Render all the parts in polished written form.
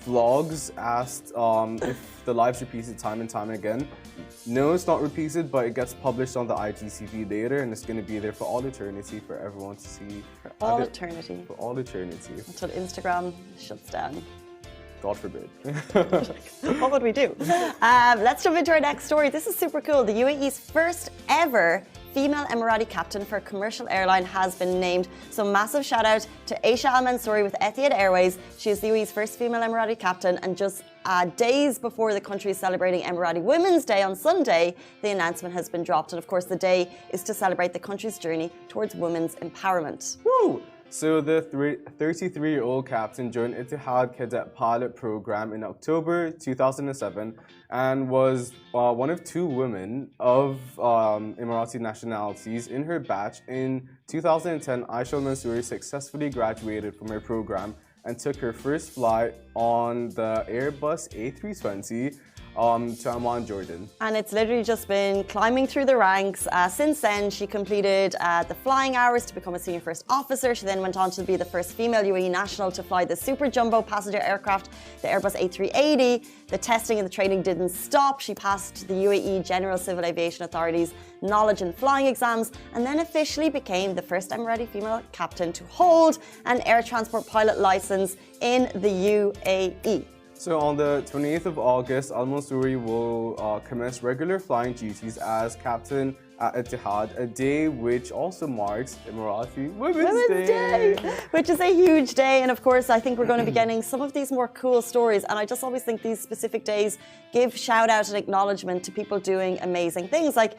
vlogs asked if the live's repeated time and time again. No, it's not repeated, but it gets published on the IGTV later, and it's going to be there for all eternity for everyone to see. For all eternity. For all eternity. Until Instagram shuts down. God forbid. What would we do? Let's jump into our next story. This is super cool. The UAE's first ever female Emirati captain for a commercial airline has been named. So massive shout out to Aisha Al Mansouri with Etihad Airways. She is the UAE's first female Emirati captain, and just days before the country is celebrating Emirati Women's Day on Sunday, the announcement has been dropped. And of course, the day is to celebrate the country's journey towards women's empowerment. Woo! So the 33-year-old captain joined Etihad Cadet Pilot Program in October 2007 and was one of 2 women of Emirati nationalities in her batch. In 2010, Aisha Al Mansouri successfully graduated from her program and took her first flight on the Airbus A320 to Amman, Jordan. And it's literally just been climbing through the ranks. Since then, she completed the flying hours to become a senior first officer. She then went on to be the first female UAE national to fly the super jumbo passenger aircraft, the Airbus A380. The testing and the training didn't stop. She passed the UAE General Civil Aviation Authority's knowledge and flying exams, and then officially became the first Emirati female captain to hold an air transport pilot license in the UAE. So on the 28th of August, Al Mansouri will commence regular flying duties as captain at Etihad, a day which also marks Emirati Women's Day. Which is a huge day. And of course, I think we're going to be getting some of these more cool stories. And I just always think these specific days give shout out and acknowledgement to people doing amazing things. Like,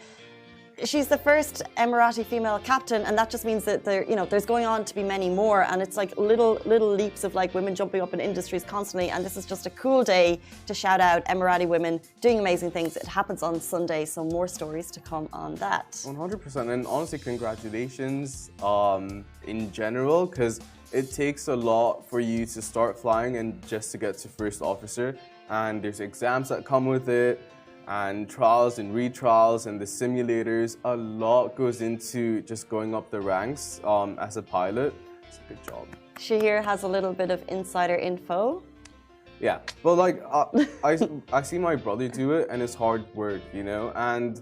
she's the first Emirati female captain, and that just means that there's going on to be many more, and it's like little leaps of like women jumping up in industries constantly. And this is just a cool day to shout out Emirati women doing amazing things. It happens on Sunday, so more stories to come on that. 100%, and honestly, congratulations in general, because it takes a lot for you to start flying and just to get to first officer, and there's exams that come with it, and trials and retrials and the simulators. A lot goes into just going up the ranks as a pilot. It's a good job. Shahir has a little bit of insider info. Yeah, but like I see my brother do it, and it's hard work, and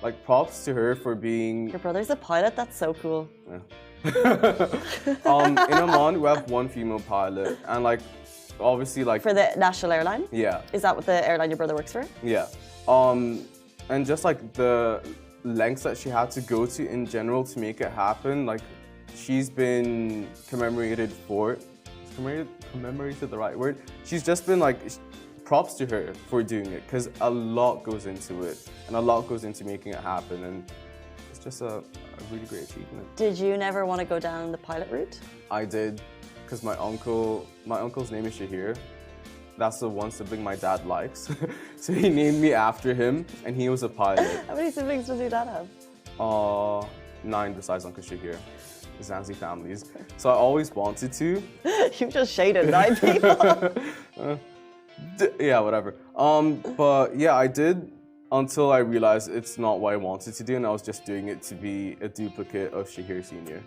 like props to her for being... Your brother's a pilot? That's so cool. Yeah. In Amman, we have 1 female pilot, and like obviously like... For the national airline? Yeah. Is that what the airline your brother works for? Yeah. And just like the lengths that she had to go to in general to make it happen, like she's been commemorated for, commemorated the right word? She's just been like, props to her for doing it, because a lot goes into it and a lot goes into making it happen, and it's just a really great achievement. Did you never want to go down the pilot route? I did, because my uncle's name is Shahir. That's the one sibling my dad likes. So he named me after him, and he was a pilot. How many siblings does your dad have? 9 besides Uncle Shahir. The Zanzi families. So I always wanted to. You've just shaded 9 people. Yeah, whatever. But yeah, I did until I realized it's not what I wanted to do, and I was just doing it to be a duplicate of Shahir Sr.